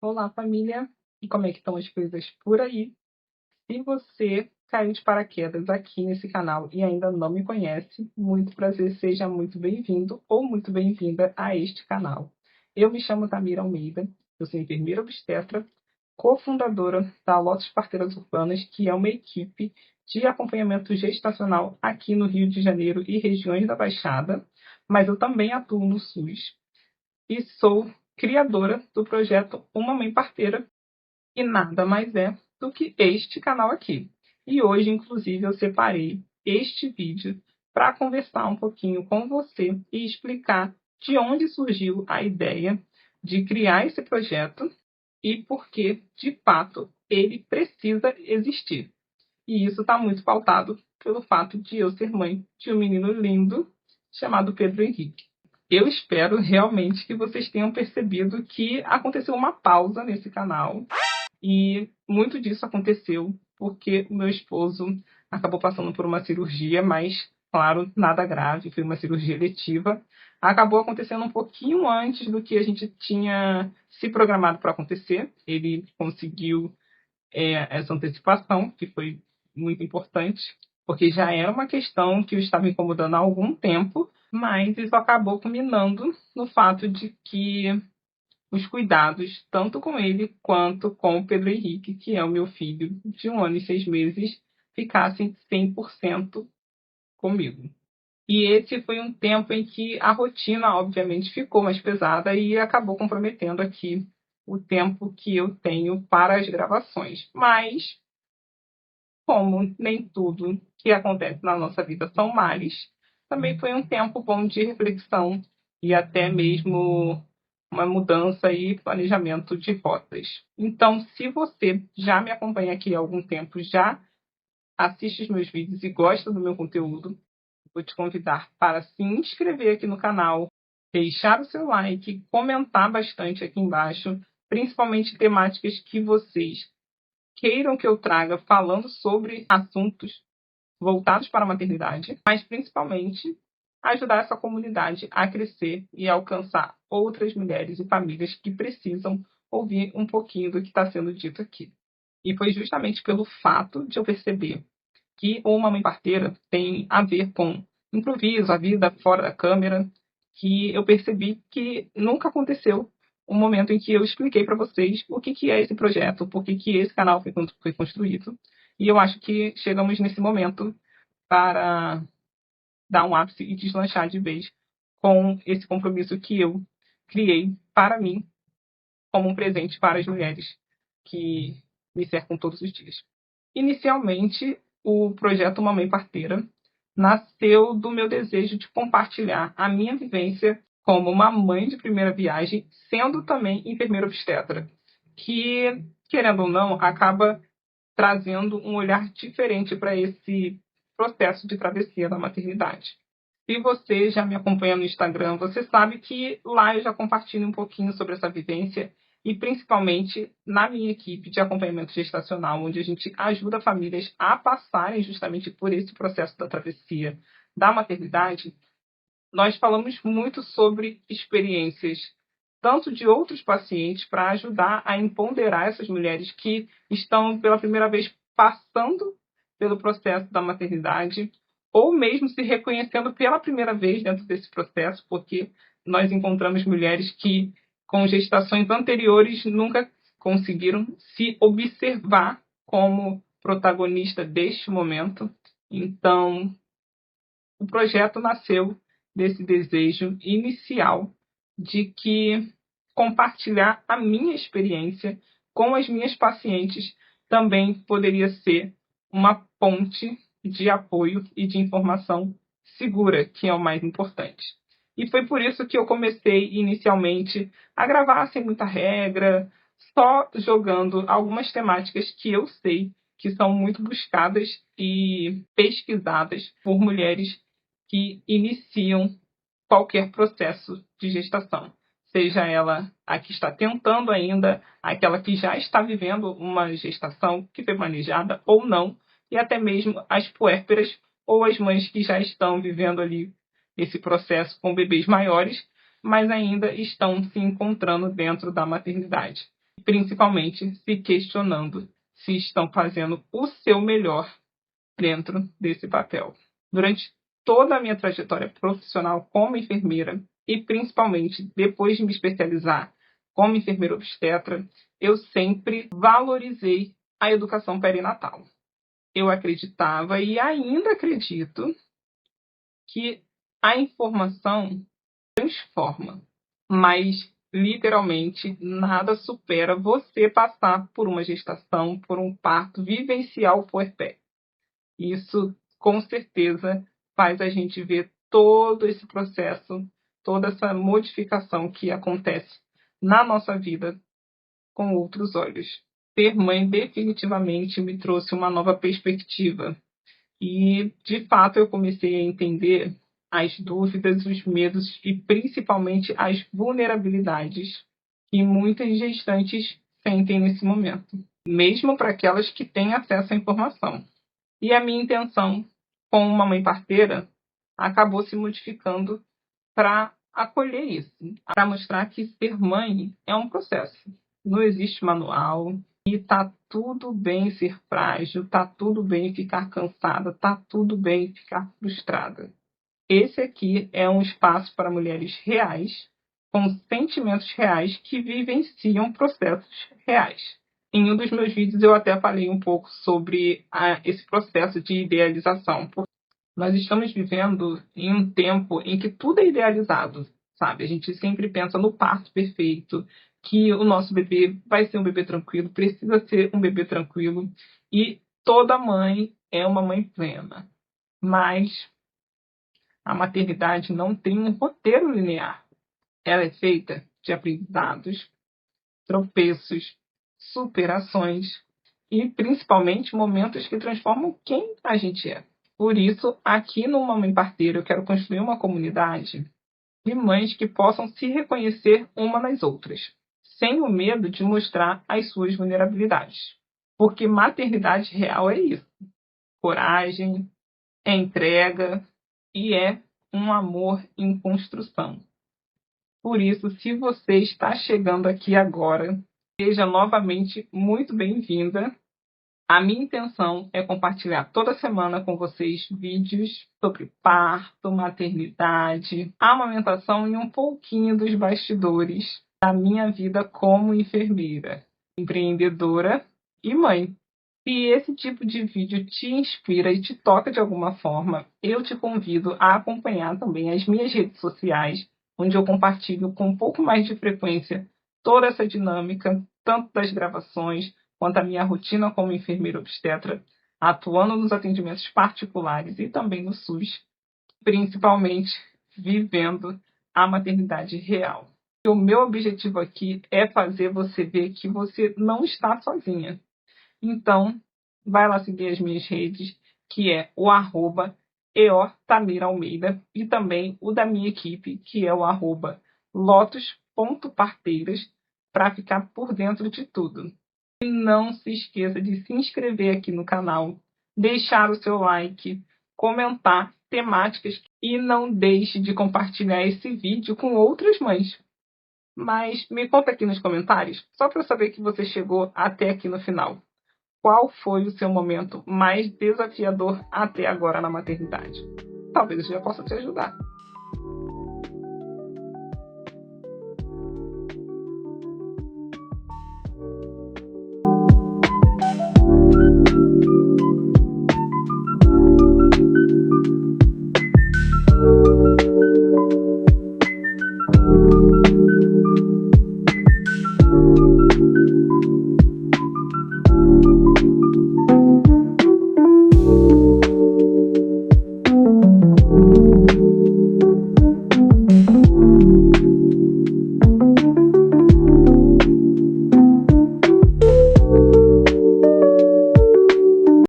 Olá, família! E como é que estão as coisas por aí? Se você caiu de paraquedas aqui nesse canal e ainda não me conhece, muito prazer, seja muito bem-vindo ou muito bem-vinda a este canal. Eu me chamo Tamira Almeida, eu sou enfermeira obstetra, cofundadora da Lotus Parteiras Urbanas, que é uma equipe de acompanhamento gestacional aqui no Rio de Janeiro e regiões da Baixada, mas eu também atuo no SUS e sou criadora do projeto Uma Mãe Parteira, e nada mais é do que este canal aqui. E hoje, inclusive, eu separei este vídeo para conversar um pouquinho com você e explicar de onde surgiu a ideia de criar esse projeto e por que, de fato, ele precisa existir. E isso está muito pautado pelo fato de eu ser mãe de um menino lindo chamado Pedro Henrique. Eu espero realmente que vocês tenham percebido que aconteceu uma pausa nesse canal e muito disso aconteceu porque o meu esposo acabou passando por uma cirurgia, mas, claro, nada grave, foi uma cirurgia eletiva. Acabou acontecendo um pouquinho antes do que a gente tinha se programado para acontecer. Ele conseguiu essa antecipação, que foi muito importante, porque já era uma questão que o estava incomodando há algum tempo, mas isso acabou culminando no fato de que os cuidados, tanto com ele quanto com o Pedro Henrique, que é o meu filho de 1 ano e 6 meses, ficassem 100% comigo. E esse foi um tempo em que a rotina, obviamente, ficou mais pesada e acabou comprometendo aqui o tempo que eu tenho para as gravações. Mas, como nem tudo que acontece na nossa vida são males, também foi um tempo bom de reflexão e até mesmo uma mudança e planejamento de rotas. Então, se você já me acompanha aqui há algum tempo, já assiste os meus vídeos e gosta do meu conteúdo, vou te convidar para se inscrever aqui no canal, deixar o seu like, comentar bastante aqui embaixo, principalmente temáticas que vocês queiram que eu traga falando sobre assuntos voltados para a maternidade, mas principalmente ajudar essa comunidade a crescer e alcançar outras mulheres e famílias que precisam ouvir um pouquinho do que está sendo dito aqui. E foi justamente pelo fato de eu perceber que uma mãe parteira tem a ver com improviso, a vida fora da câmera, que eu percebi que nunca aconteceu um momento em que eu expliquei para vocês o que é esse projeto, por que esse canal foi construído. E eu acho que chegamos nesse momento para dar um ápice e deslanchar de vez com esse compromisso que eu criei para mim como um presente para as mulheres que me cercam todos os dias. Inicialmente, o projeto Mamãe Parteira nasceu do meu desejo de compartilhar a minha vivência como uma mãe de primeira viagem, sendo também enfermeira obstetra, que, querendo ou não, acaba trazendo um olhar diferente para esse processo de travessia da maternidade. Se você já me acompanha no Instagram, você sabe que lá eu já compartilho um pouquinho sobre essa vivência e principalmente na minha equipe de acompanhamento gestacional, onde a gente ajuda famílias a passarem justamente por esse processo da travessia da maternidade. Nós falamos muito sobre experiências, tanto de outros pacientes, para ajudar a empoderar essas mulheres que estão pela primeira vez passando pelo processo da maternidade, ou mesmo se reconhecendo pela primeira vez dentro desse processo, porque nós encontramos mulheres que, com gestações anteriores, nunca conseguiram se observar como protagonista deste momento. Então, o projeto nasceu desse desejo inicial de que compartilhar a minha experiência com as minhas pacientes também poderia ser uma ponte de apoio e de informação segura, que é o mais importante. E foi por isso que eu comecei inicialmente a gravar sem muita regra, só jogando algumas temáticas que eu sei que são muito buscadas e pesquisadas por mulheres que iniciam qualquer processo de gestação, seja ela a que está tentando ainda, aquela que já está vivendo uma gestação que foi planejada ou não, e até mesmo as puérperas ou as mães que já estão vivendo ali esse processo com bebês maiores, mas ainda estão se encontrando dentro da maternidade. principalmente se questionando se estão fazendo o seu melhor dentro desse papel. Durante toda a minha trajetória profissional como enfermeira e principalmente depois de me especializar como enfermeira obstetra, eu sempre valorizei a educação perinatal. Eu acreditava e ainda acredito que a informação transforma, mas literalmente nada supera você passar por uma gestação, por um parto, vivenciar o puerpério. Isso, com certeza, faz a gente ver todo esse processo, toda essa modificação que acontece na nossa vida com outros olhos. Ser mãe definitivamente me trouxe uma nova perspectiva. E, de fato, eu comecei a entender as dúvidas, os medos e, principalmente, as vulnerabilidades que muitas gestantes sentem nesse momento, mesmo para aquelas que têm acesso à informação. E a minha intenção com uma mãe parteira acabou se modificando para acolher isso, para mostrar que ser mãe é um processo. Não existe manual e tá tudo bem ser frágil, tá tudo bem ficar cansada, tá tudo bem ficar frustrada. Esse aqui é um espaço para mulheres reais, com sentimentos reais que vivenciam processos reais. Em um dos meus vídeos eu até falei um pouco sobre esse processo de idealização. Nós estamos vivendo em um tempo em que tudo é idealizado, sabe? A gente sempre pensa no parto perfeito, que o nosso bebê vai ser um bebê tranquilo, precisa ser um bebê tranquilo, e toda mãe é uma mãe plena. Mas a maternidade não tem um roteiro linear. Ela é feita de aprendizados, tropeços, superações e, principalmente, momentos que transformam quem a gente é. Por isso, aqui no Mamãe Parteira, eu quero construir uma comunidade de mães que possam se reconhecer uma nas outras, sem o medo de mostrar as suas vulnerabilidades. Porque maternidade real é isso. Coragem, é entrega e é um amor em construção. Por isso, se você está chegando aqui agora, seja novamente muito bem-vinda. A minha intenção é compartilhar toda semana com vocês vídeos sobre parto, maternidade, amamentação e um pouquinho dos bastidores da minha vida como enfermeira, empreendedora e mãe. Se esse tipo de vídeo te inspira e te toca de alguma forma, eu te convido a acompanhar também as minhas redes sociais, onde eu compartilho com um pouco mais de frequência toda essa dinâmica, tanto das gravações quanto a minha rotina como enfermeira obstetra, atuando nos atendimentos particulares e também no SUS, principalmente vivendo a maternidade real. O meu objetivo aqui é fazer você ver que você não está sozinha. Então, vai lá seguir as minhas redes, que é o @eotamiralmeida e também o da minha equipe, que é o @lotus.parteiras, para ficar por dentro de tudo. E não se esqueça de se inscrever aqui no canal, deixar o seu like, comentar temáticas e não deixe de compartilhar esse vídeo com outras mães. Mas me conta aqui nos comentários, só para eu saber que você chegou até aqui no final. Qual foi o seu momento mais desafiador até agora na maternidade? Talvez eu já possa te ajudar.